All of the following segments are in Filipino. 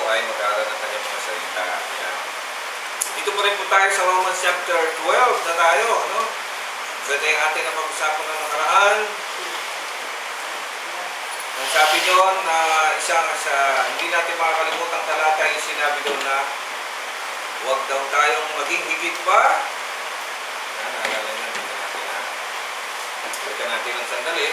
ay mag-aaral ng kanyang mga salita. Yan. Dito pa rin po tayo sa Romans chapter 12 na tayo. No? Ganda yung ating napag-usapan ng nakaraan. Ang sabi doon na hindi natin makakalimutan talata yung sinabi doon na huwag daw tayong maging higit pa. Naalala natin na. Balikan natin ng sandali.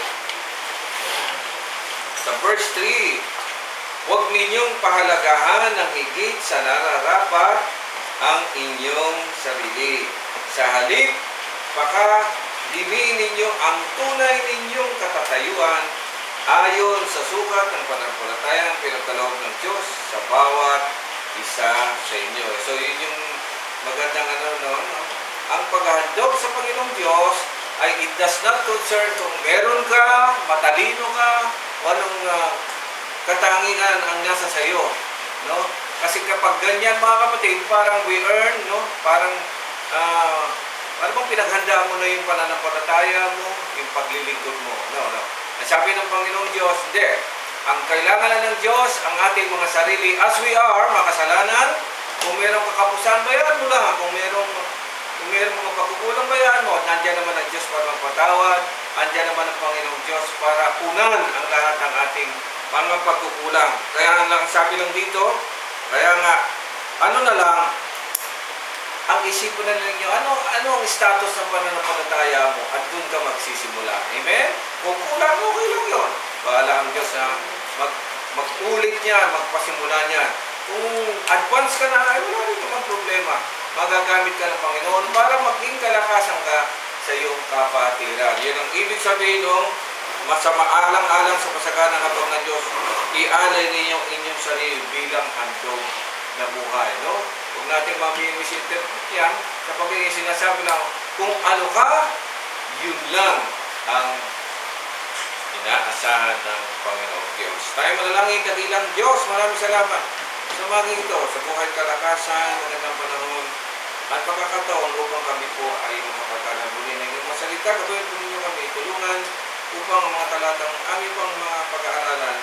Sa verse 3, huwag ninyong pahalagahan ng higit sa nararapat ang inyong sarili. Sa halip, pakadiliin ninyo ang tunay ninyong katatayuan ayon sa sukat ng pananampalatayang pinagkaloob ng Diyos sa bawat isa sa inyo. So, yun yung magandang no? Ang paghahandog sa Panginoong Diyos ay it does not concern kung meron ka, matalino ka, o anong katangian ang nasa sayo. No? Kasi kapag ganyan mga kapatid, parang we earn, no? Parang ano bang pinaghanda mo na yung pananampalataya mo, yung paglilingkod mo. No. Ang sabi ng Panginoong Diyos, hindi. Ang kailangan na ng Diyos, ang ating mga sarili, as we are, makasalanan, kung mayroong kakapusan, bayan mo lang. Kung mayroong mga pagkukulang, bayan mo. Nandiyan naman ang Diyos para magpatawad. Nandiyan naman ang Panginoong Diyos para punan ang lahat ng ating mga pagkukulang. Kaya lang sabi lang dito, kaya nga, ano na lang, ang isipin na ninyo, ano ang status ng pananampalataya mo at doon ka magsisimula. Amen? Kung kulang, okay lang yun. Bahala ang Diyos na mag-ulit niya, magpasimula niya. Kung advance ka na, ay wala rin naman problema. Magagamit ka ng Panginoon para maging kalakasan ka sa iyong kapatiran. Yan ang ibig sabihin ng masamaalang-alang sa pasagana ng ng Diyos. I-alay ninyo inyong sarili bilang handog na buhay. No? Huwag natin mamisinterpret yan kapag yung sinasabi lang, kung ano ka, yun lang ang inaasahan ng Panginoong Diyos. Tayo manalangin, kadilang Diyos, maraming salamat sa maging ito, sa buhay kalakasan, magandang panahon, at pagkakataon upang kami po ay makapagkalabuli ng iyong mga salita. Gawin po ninyo kami tulungan upang ang mga talatang aming pang mga pag-aaralan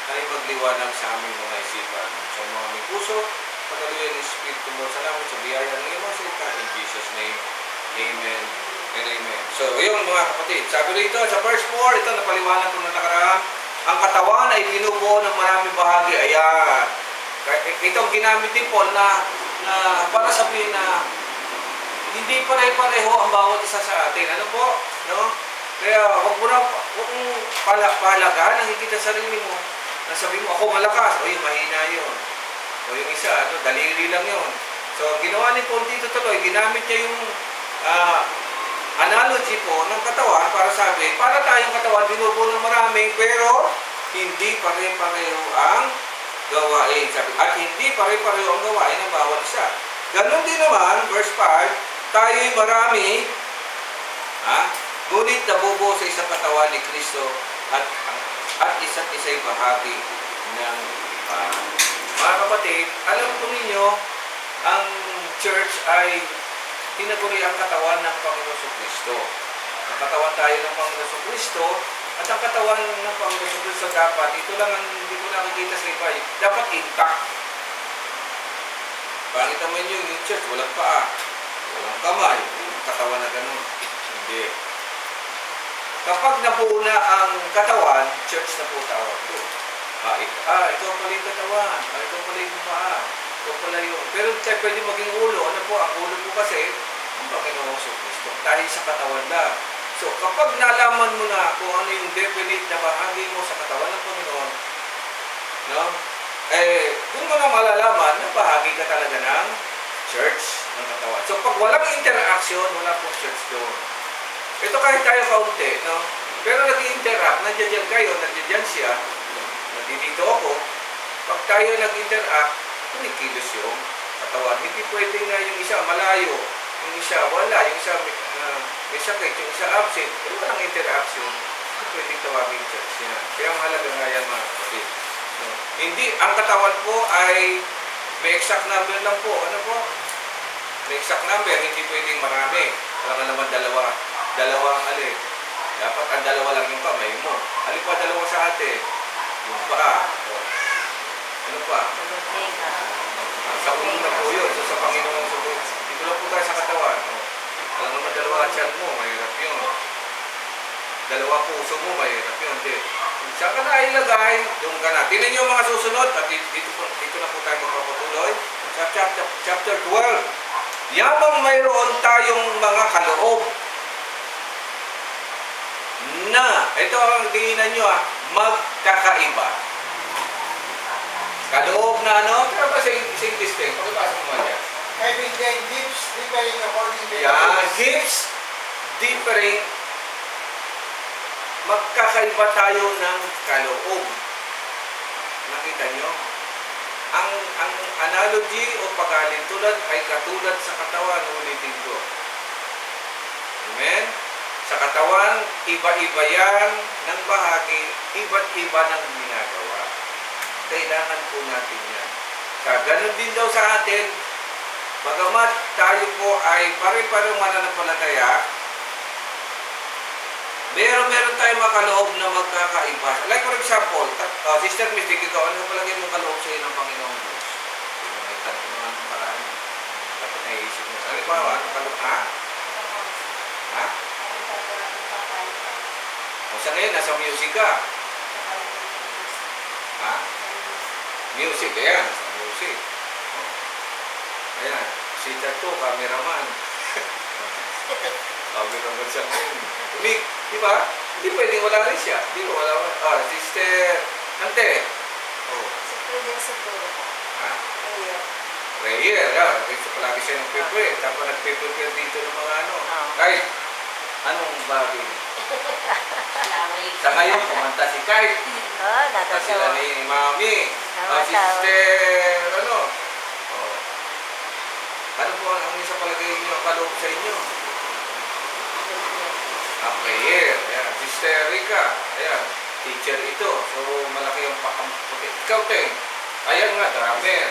ay magliwanag sa aming mga isipan. Sa mga aming puso, pagaluyan ng Espiritu mo. Salamat sa biyaya ng iyong mga salita. In Jesus' name, Amen and Amen. So, yun mga kapatid. Sabi rito sa verse 4, ito napaliwanag ko na nakaraan. Ang katawan ay binubuo ng maraming bahagi. Ayan. Itong ginamit din po na para sabihin na hindi pare-pareho ang bawat isa sa atin. Ano po? No? Kaya huwag mo pahalagaan ang higit sa sarili mo. Nasabi mo, ako malakas. O yung mahina yun. O yung isa, daliri lang yun. So, ginawa ni Paul dito tuloy, ginamit niya yung analogy po ng katawan para sabi, para tayong katawan, binubuo ng marami, pero hindi pare-pareho ang gawain. Sabi, at hindi pare-pareho ang gawain ng bawat isa. Ganon din naman, verse 5, tayo'y marami, ngunit nabubuo sa isang katawan ni Kristo at isa't isa'y bahagi ng mga kapatid, alam po ninyo, ang church ay tinaguri ang katawan ng Panginoon Kristo. Ang katawan tayo ng Panginoon Kristo at ang katawan ng Panginoon Kristo dapat, ito lang ang hindi ko nakikita sa iba, dapat intact. Pangit naman yung church, walang paa, walang kamay, katawan na ganun. Hindi. Kapag nabuo na ang katawan, church na po tawag doon. Ito pala yung katawan. Ito pala yung paa. Ito pala yung... Pero tayo pwede maging ulo. Ano po? Ang ulo po kasi, ang Panginoong Kristo. Dahil sa katawan lang. So, kapag nalaman mo na kung ano yung definite na bahagi mo sa katawan ng Panginoon, no? Doon mo na malalaman na bahagi ka talaga ng church ng katawan. So, pag walang interaction, wala pong church doon. Ito kahit tayo kaunti, no? Pero nag-interact, nandiyan kayo, nandiyan siya, nandito ako, pag tayo nag-interact, kumikilos yung katawan. Hindi pwede na yung isa malayo, yung isa wala, yung isa may sakit, yung isa absent, pero walang interaction. Hindi pwede tawagin church yan. Kaya mahalaga nga yan mga kapatid. No? Hindi, ang katawan po ay may exact number lang po. Ano po? May exact number, hindi pwedeng marami. Kailangan naman dalawang alin. Dapat ang dalawa lang yung kamay mo. Alin pa dalawa sa atin? Yung paa. Ano pa? tiyan mo, mahirap yun. Dalawa puso mo, mahirap yun. Hindi. Kung saan ka na ilagay, doon ka na. Tingnan niyo mga susunod, at dito na po tayo magpapatuloy. Sa chapter 12, yamang mayroon tayong mga kaloob na, ito ang tingnan nyo magkakaiba. Kaloob na ano? Kaya ba sa English din? Pagkabasa mo niya. Having then gifts differing according to Gifts differing. Magkakaiba tayo ng kaloob. Nakita nyo? Ang analogy o pagkalintulad ay katulad sa katawan. Ulitin ko. Amen? Sa katawan, iba-iba yan ng bahagi, iba't iba ng ginagawa. Kailangan po natin yan. Ganun din daw sa atin, bagamat tayo po ay pare-parehong mananampalataya, meron tayong makaloob na magkakaiba. Like for example, Sister Mystic, ikaw, ano palagay mo kaloob sa iyo ng Panginoong Diyos? May tanong naman ng paraan. Dapat naisip mo. Ano ba? Ano kaloob? Ha? Ha? O sa ngayon, nasa music ka. Ha? Music, ayan. Sa music. O. Ayan. Si Tato, cameraman. Cameraman siya ngayon. Di ba? Hindi pwedeng wala rin siya. Di ba? Wala. Sister, Ante. O. Ha? Prayer. Yan. Palagi siya ng prepare. Tapos nag-prepare dito ng mga ano. Kahit, anong bagay? Sa ngayon, kumanta si Kai. At sila ni Mami. Sister, ano? Ano po ang isa palagay niyo ang kaloob sa inyo? Prayer. Ayan. Sister Rica. Ayan. Teacher ito. So, malaki ang pakam-puti. Ikaw, Teng. Ayan nga, drummer.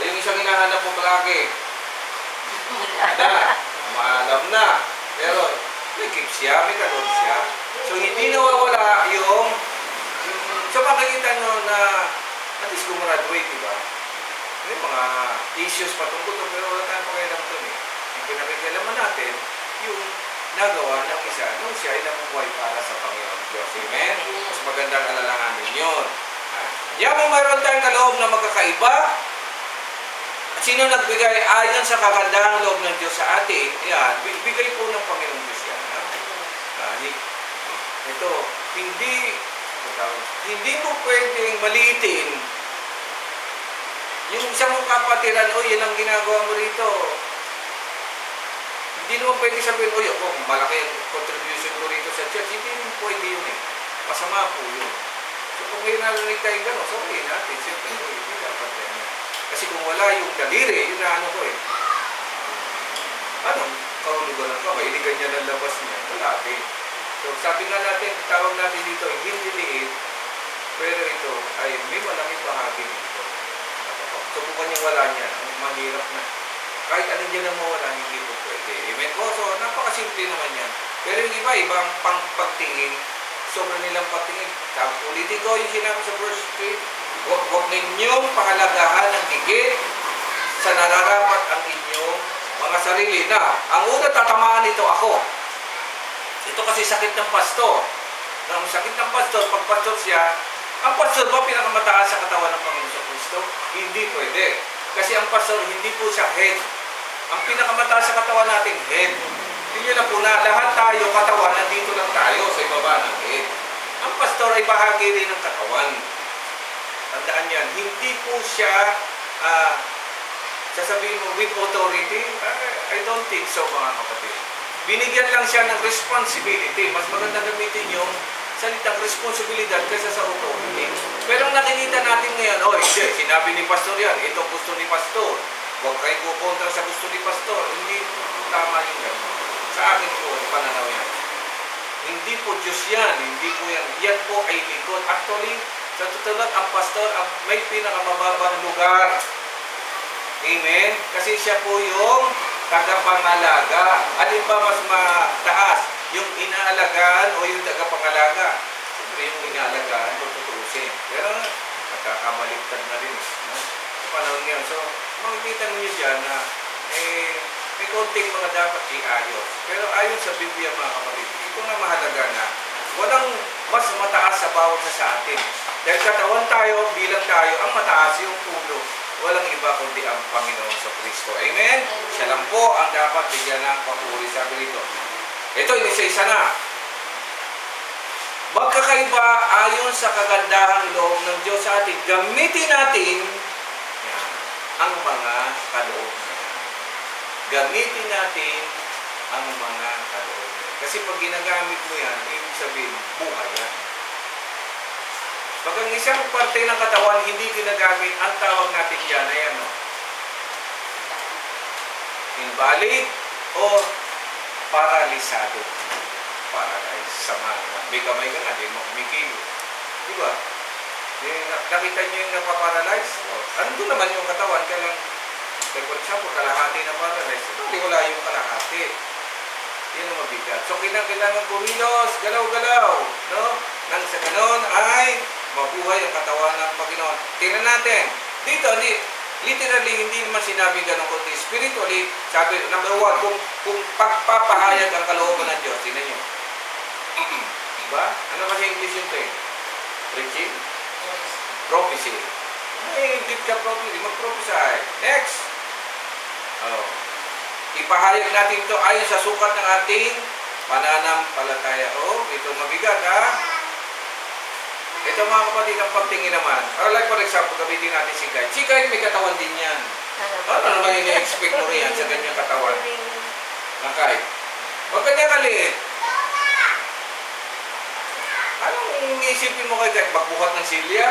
Yung isang hinahanap mo palagi. Maalam na. Pero, may gift siya, may kaloob siya. So, hindi nawawala yung so, makikita nyo na at least gumraduate, diba? May mga issues patungkol to, pero wala tayong pakialam doon eh. Yung pinakikialaman natin, yung nagawa ng isa, nung siya ay namubuhay para sa Panginoon Diyos. Amen? Mas magandang alalahanin yun. Diyan mo mayroon tayong kaloob na magkakaiba. At sino nagbigay ayon sa kakandahang loob ng Diyos sa atin? Yan, bigay po ng Panginoon Diyos yan. Ito, hindi mo pwedeng maliitin yung isang mong kapatiran, yan ang ginagawa mo rito. Hindi naman pwede sabihin, malaki ang contribution ko rito sa church. Hindi mo pwede yun eh. Masama po yun. So kung may narinig tayo gano'n, sabihin natin, siyempre po, hindi dapat yan. Kasi kung wala yung daliri, yun na ano ko eh. Kahulugan ka, mailigan niya ng labas niya. Wala din. So sabi nga natin, tawag natin dito, hindi liit, pero ito ay may malaking bahagi dito. Subukan niya wala niya, mahirap na. Kahit ano dyan ang mawala, hindi po pwede. Amen po? So, napakasimple naman yan. Pero yung iba, ibang pagtingin, sobrang nilang pagtingin. Ulitin ko yung sinabi sa verse 3, huwag ninyong pahalagahan ng higit sa nararapat ang inyong mga sarili. Na, ang una tatamaan nito ako. Ito kasi sakit ng pastor. Ang sakit ng pastor, pag pastor siya, ang pastor ba pinakamataas sa katawan ng Panginoon sa Kristo? Hindi pwede. Kasi ang pastor, hindi po siya head. Ang pinakamataas sa katawan natin, head. Hindi na po na lahat tayo, katawan, nandito lang tayo sa ibaba ng head. Ang pastor ay bahagi rin ng katawan. Tandaan yan, hindi po siya, sasabihin mo, with authority? I don't think so, mga kapatid. Binigyan lang siya ng responsibility. Mas maganda gamitin yung salitang responsibilidad kaysa sa authority. Pero nakikita natin ngayon, hindi, sinabi ni pastor yan, ito gusto ni pastor. Huwag kayo kukontra sa gusto ni pastor. Hindi tama yung gano'n. Sa akin po, pananaw yan. Hindi po Diyos yan. Hindi po yan. Yan po ay lingkod. Actually, sa tutulad, ang pastor ang may pinakamababang lugar. Amen? Kasi siya po yung tagapangalaga. Alin ba mas mataas? Yung inaalagaan o yung tagapangalaga? Siyempre yung inaalagaan kung tutusin. Pero nakakabaliktad na rin. No? Sa panahon yan. So, makikita ninyo dyan na may konting mga dapat iayos. Pero ayon sa Biblia mga kapatid, ito na mahalaga na walang mas mataas sa bawat isa sa atin. Dahil katawan tayo, bilang tayo, ang mataas yung ulo. Walang iba kundi ang Panginoon sa Kristo. Amen? Siya lang po ang dapat bigyan ng papuri. Sabi rito. Ito, isa-isa na. Magkakaiba ayon sa kagandahang loob ng Diyos sa atin. Gamitin natin yan, ang mga kaloob niya. Gamitin natin ang mga kaloob niya. Kasi pag ginagamit mo yan, ibig sabihin, buhay yan. Pag ang isang parte ng katawan hindi ginagamit, ang tawag natin dyan ay ano? Invalid or paralisado. Paralyzed. Sama naman. May kamay ka nga, di mo kumikilo. Diba? Nakita niyo yung napaparalyze? Ano naman yung katawan? Kaya lang, for example, kalahati na paralyzed. Hindi wala yung kalahati. Yan ang mabigat. So, kailangan kumilos, galaw-galaw. No? Nang sa ganon ay mabuhay ang katawan ng Panginoon. Tingnan natin. Dito, literally, hindi naman sinabi ganun, kundi spiritually, sabi, number 1, kung pagpapahayag ang kalooban ng Diyos, tingnan nyo. Diba? Ano kasi English yun to eh? Preaching? Prophecy. Ay, gift ka prophecy. Mag-prophesy. Next. Oh. Ipahayag natin ito ayon sa sukat ng ating pananampalataya. Oh, ito mabigat ha. Ito mga kapatid, ang pagtingin naman. Like for example, gamitin natin si Kyle. Si Kyle may katawan din yan. Ano naman yung i-expect mo rin yan sa ganyang katawan? Na Kyle. Huwag kanya kaliit. Anong iisipin mo kay Kyle? Magbuhat ng silya?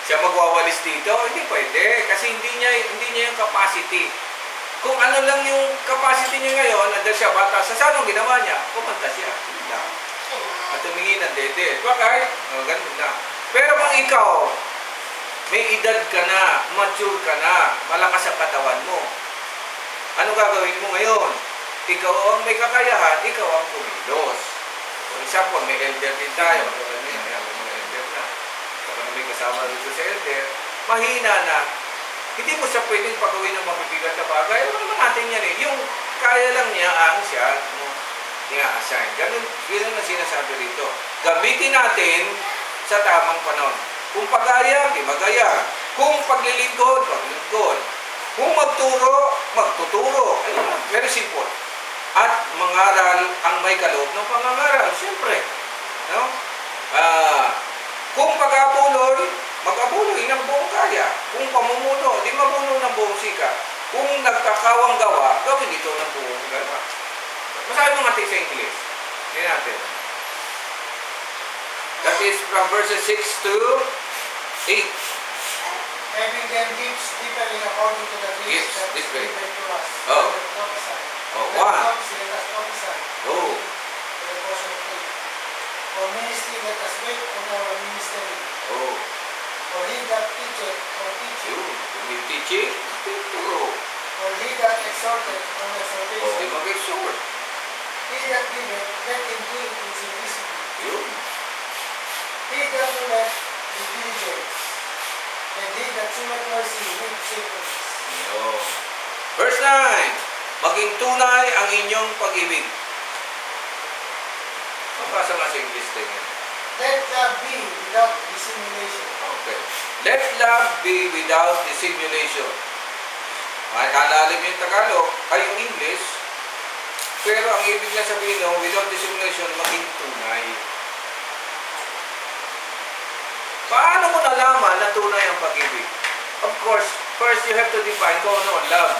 Siya magwawalis dito? Hindi pwede. Kasi hindi niya yung capacity. Kung ano lang yung capacity niya ngayon, dahil siya bata, sa anong ginawa niya? Kumanta siya. Hindi lang. At tumingin ng dede. Bakit? Ganun na. Pero kung ikaw, may edad ka na, mature ka na, malakas ang katawan mo, ano gagawin mo ngayon? Ikaw ang may kakayahan, ikaw ang kumilos. For example, may elder din tayo. May mga elder na. Saka na may kasama dito sa elder, mahina na. Hindi mo siya pwedeng pagawin ng mabibigat na bagay. Ano naman natin yan eh. Yung kaya lang niya ang siya mo i-assign. Ganun ang sinasabi rito. Gamitin natin sa tamang panahon. Kung pagaya, di magaya. Kung paglilingkod, paglilingkod. Kung magturo, magtuturo. Ayun, very simple. At mangaral ang may kaloob ng pangangaral. Siyempre. No? Kung pag-abuloy, mag-abuloy ng buong kaya. Kung pamumuno, di mabuno ng buong sika. Kung nagkakawang gawa, gawin ito ng buong gawa. Masabi mo natin sa English. Tingnan natin. That is from verses 6 to 8. Having them gifts differing according to the gifts that is given to us. Oh. Oh, one. Let us prophesy. Oh. For the portion of faith. For ministry, let us wait on our ministry. Oh. For he that teacheth, or teaching. Yung teaching, turo. For he that exhorteth, or O, exhortation. di mag-exhort. He that giveth, let him do it with simplicity. Yun. He that ruleth with diligence. And he that showeth mercy with faithfulness. Yun. Verse 9. Maging tunay ang inyong pag-ibig. Mapasa nga sa English din yan. Let love be without dissimulation. Okay. Let love be without dissimulation. Makakalalim yung Tagalog ay yung English. Pero ang ibig lang sabihin no, without dissimulation, maging tunay. Paano mo nalaman na tunay ang pag-ibig? Of course, first you have to define kung ano ang love.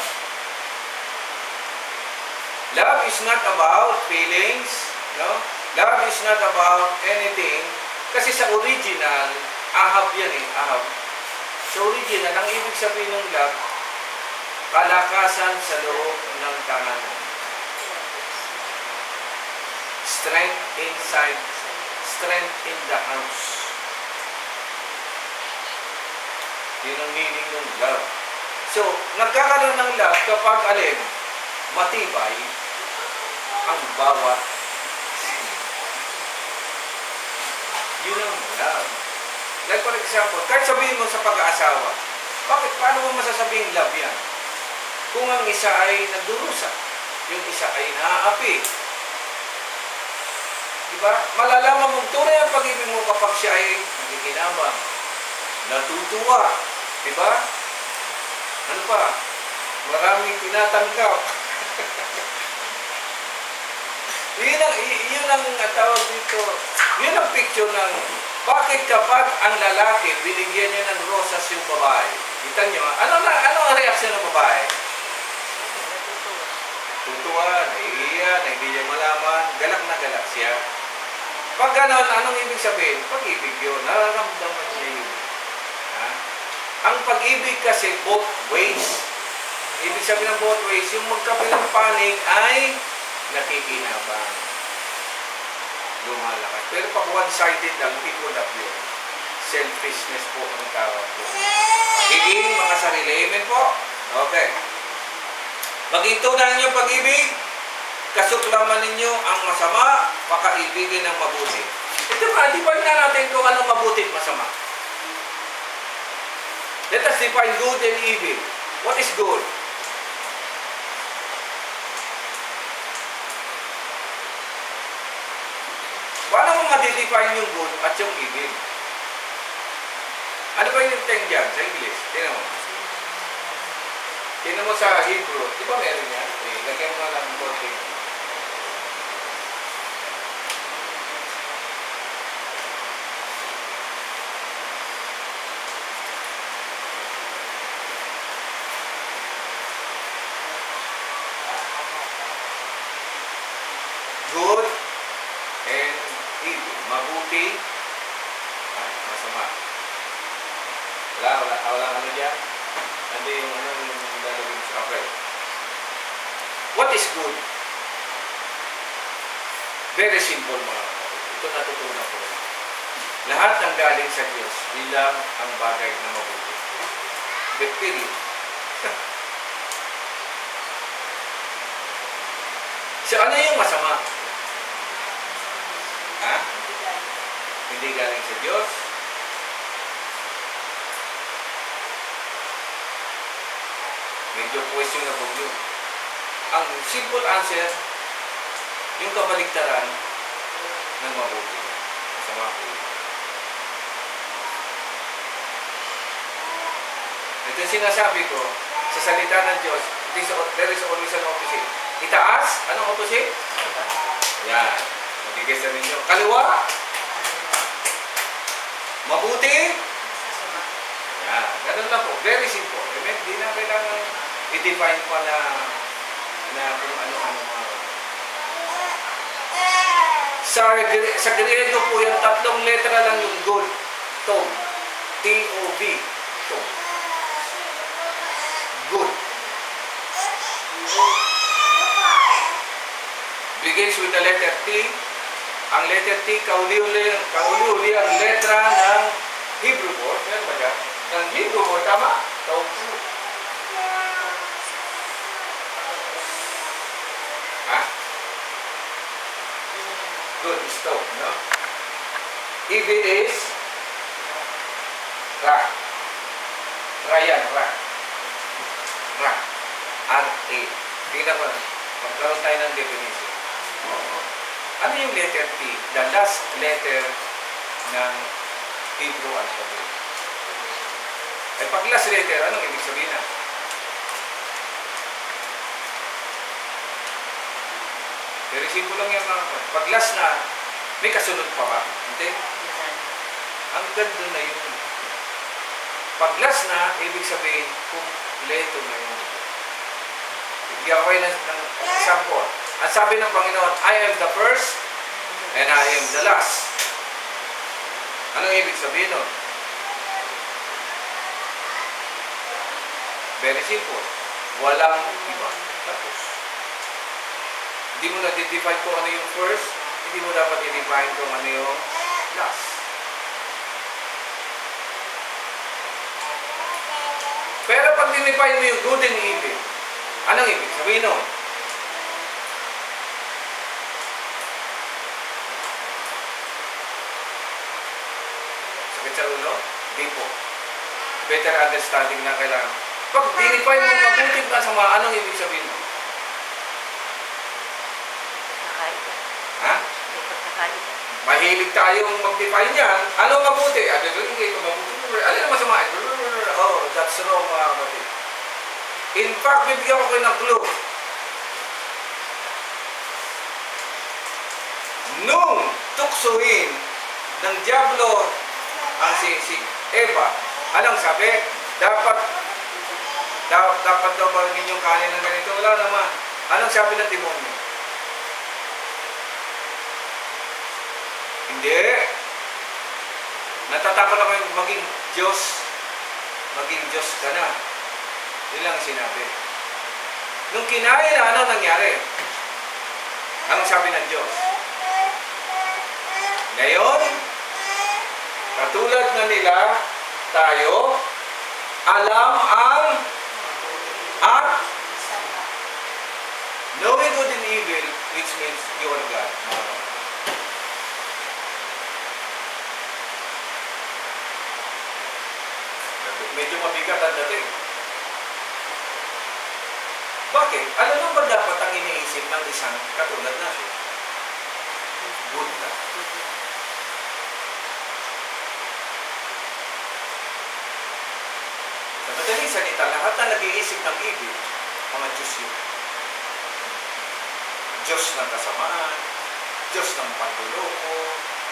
Love is not about feelings, no? Love is not about anything. Kasi sa original, ahab yan eh, ahab. Sa original, ang ibig sabihin ng love, kalakasan sa loob ng tahanan. Strength inside, strength in the house. Yun ang meaning ng love. So, nagkakaroon ng love kapag alin, matibay ang bawat yun ang love. Like for example, kahit sabihin mo sa pag-aasawa, bakit? Paano mo masasabing love yan? kung ang isa ay nagdurusa, yung isa ay naaapi. Diba? Malalaman mong tunay ang pag-ibig mo kapag siya ay nakikinabang, natutuwa. Diba? Ano pa? Maraming tinatanggap. Yun ang tawag dito. Yun ang picture ng bakit kapag ang lalaki binigyan niya ng rosas yung babae. Kita niyo, ano ang reaksyon ng babae? Tutuwa, naiiya, na hindi niya malaman, galak na galak siya. Pag gano'n, anong ibig sabihin? Pag-ibig yun, nararamdaman niya yun. Ha? Ang pag-ibig kasi both ways. Ibig sabihin ng both ways, yung magkabilang panig ay nakikinabang. Lumalakas. Pero pag one-sided lang, hindi po love yun. Selfishness po ang tawag po. Pagiging makasarili. Amen po? Okay. Maging tunay niyo pag-ibig, kasuklaman ninyo ang masama, pakaibigin ng mabuti. Ito pa, define na natin kung ano mabuti at masama. Let us define good and evil. What is good? Paano mo ma-define yung good at yung evil? Ano ba yung term dyan sa English? Tingnan mo. Tingnan mo sa Hebrew. Di ba meron yan? Lagyan mo lang ng konting. Good and evil. Mabuti at masama. Wala ano dyan? Hindi yung lalagyan sa okay. What is good? Very simple mga kapatid. Ito natutunan ko. Lahat ng galing sa Diyos bilang ang bagay na mabuti. The period. So ano yung masama? Ha? Hindi galing sa Diyos. Medyo questionable yun. Ang simple answer, yung kabaliktaran ng mabuti. Masama po yun. Ito yung sinasabi ko, sa salita ng Diyos, there is always an opposite. Itaas, anong opposite? Yan. Magigis na ninyo. Kaliwa? Mabuti? Yan. Ganun lang po. Very simple. Amen? Di na kailangan i-define pa na kung ano-ano mga. Sa Griego po yung tatlong letra lang yung good. Tov. T-O-V. Tov. Good. Begins with the letter T. Ang letter T, kauli-uli ang letra ng Hebrew word. Meron ba dyan? Ng Hebrew word, tama? Tov. Ha? Good is tov, no? Evil is ra. Ra yan, ra. Ra. R-A. Tingnan mo. Magkaroon tayo ng definition. Ano yung letter T? The last letter ng Hebrew alphabet. Ay pag last letter, anong ibig sabihin na? Very simple lang yan mga kapatid. Pag last na, may kasunod pa ba? Hindi? Ang ganda na yun. Pag last na, ibig sabihin, kumpleto na yun. Bigyan ko kayo ng example. Ang sabi ng Panginoon, I am the first and I am the last. Anong ibig sabihin nun? Very simple. Walang iba. Tapos. Hindi mo na-define kung ano yung first, hindi mo dapat i-define kung ano yung last. Pero pag dinefine mo yung good and evil, anong ibig sabihin nun? Sakit sa ulo? Di po. Better understanding na kailangan. Pag dinifine mo mabuti at masama, anong ibig sabihin mo? Pagkakaida. Ha? May pagkakaida. Mahilig tayong mag-define yan. Ano mabuti? Ano ito mabuti? Ano yung masama? Oh, that's wrong mga kapatid. In fact, bibigyan ko kayo ng clue. Nung tuksuhin ng Diablo ang si Eva, anong sabi? Dapat daw ba ninyong kanin ng ganito? Wala naman. Anong sabi ng demonyo? Hindi. Natatakot ako yung maging Diyos. Maging Diyos ka na. Yun lang sinabi. Nung kinain na, ano nangyari? Anong sabi ng Diyos? Ngayon, katulad na nila, tayo, alam ang at knowing good and evil, which means you are God. Medyo mabigat ang dating. Bakit? Ano nung ba dapat ang iniisip ng isang katulad natin? Good na. Sa madaling salita, lahat na nag-iisip ng evil, mga Diyos yun. Diyos ng kasamaan, Diyos ng pagduloko,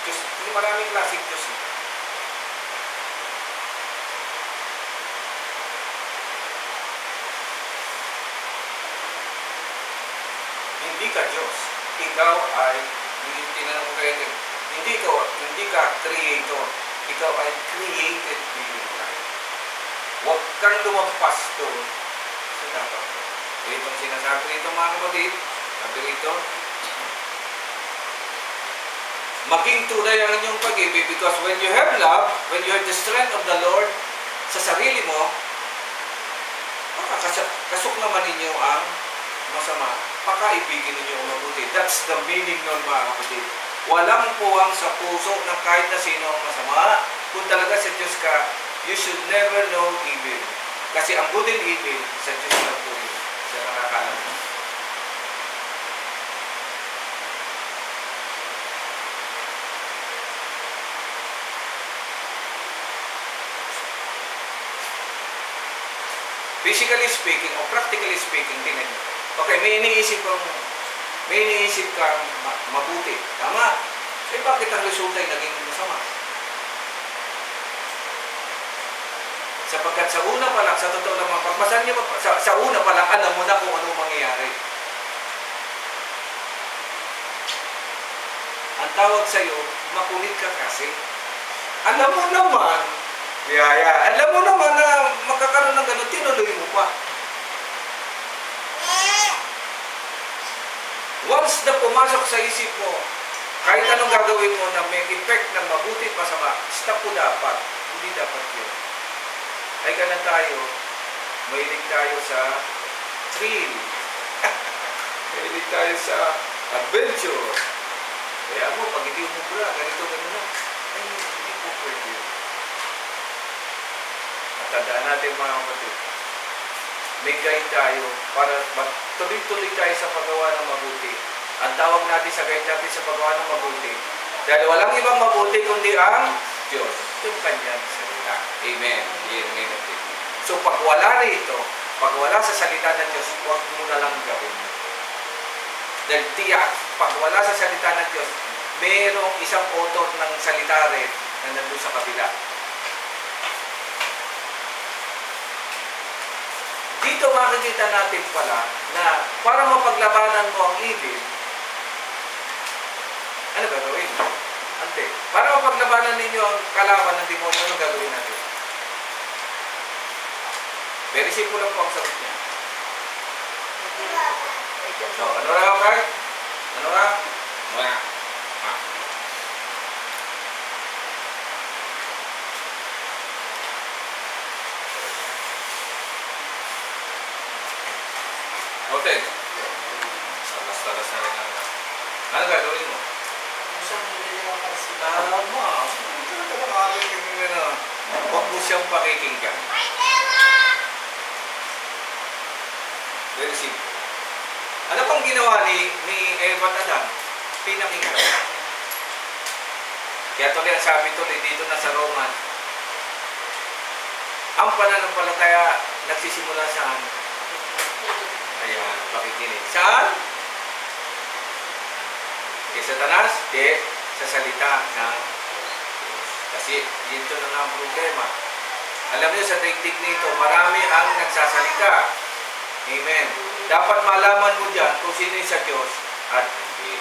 Diyos, maraming klaseng Diyos yun. Hindi ka Diyos. Ikaw ay, tinanong ko kayo, hindi ka creator. Ikaw ay created being life. Huwag kang lumampas doon sa dapat. Itong sinasabi rito mga kapatid, sabi rito, maging tunay ang inyong pag-ibig because when you have love, when you have the strength of the Lord sa sarili mo, kasok naman ninyo ang masama. Pakaibigin ninyo ang mabuti. That's the meaning nun mga kapatid. Walang puwang sa puso ng kahit na sino ang masama. Kung talaga sa Diyos ka, you should never know evil. Kasi ang good and evil, sa Diyos lang po yun. Siya nakakalam. Physically speaking, o practically speaking, tingnan nyo. Okay, may iniisip kang mabuti. Tama. Eh bakit ang resulta ay naging masama? Sapagkat sa una pa lang, sa totoo lang mga pagmasan niyo, sa una pa lang, alam mo na kung ano mangyayari. Ang tawag sa'yo, makulit ka kasi. Alam mo naman, alam mo naman na magkakaroon ng gano'n, tinuloy mo pa. Once na pumasok sa isip mo, kahit anong gagawin mo na may effect ng mabuti at masama, stop po dapat. Hindi dapat yun. Ay ganun tayo, mahilig tayo sa thrill. Mahilig tayo sa adventure. Kaya mo, pag hindi umubra, ganito, na. Ay, hindi po pwede. At tandaan natin mga kapatid, may guide tayo para tuloy-tuloy tayo sa paggawa ng mabuti. Ang tawag natin sa guide natin sa paggawa ng mabuti. Dahil walang ibang mabuti kundi ang Diyos. Yung kanyang salita. Amen. Amen. So pag wala rito, pag wala sa salita ng Diyos, huwag mo na lang gawin. Dahil tiyak, pag wala sa salita ng Diyos, mayroong isang author ng salita rin na nandun sa kabila. Dito makikita natin pala na para mapaglabanan mo ang evil, ano gagawin? Ante, para mapaglabanan ninyo ang kalaban ng demonyo, ano gagawin natin? Very simple lang po ang sagot niya. So, ano raw kay? Ano raw? Wala. Okay. Talas-talas na rin lang. Ano gagawin mo? Tama. Huwag mo siyang pakikinggan. ginawa ni Eva at Adam? Pinakinggan. Kaya tuloy ang sabi tuloy dito na sa Roman, ang pananampalataya nagsisimula saan? Ayan, pakikinig. Saan? Kay Satanas? Sa salita ng Diyos. Kasi dito na nga ang problema. Alam niyo sa daigdig nito, marami ang nagsasalita. Amen. Dapat malaman mo dyan kung sino yung sa Diyos at hindi.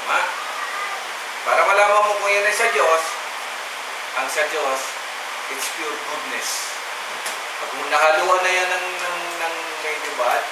Tama? Para malaman mo kung yan ay sa Diyos, ang sa Diyos, it's pure goodness. Pag nahaluan na yan ng may libad,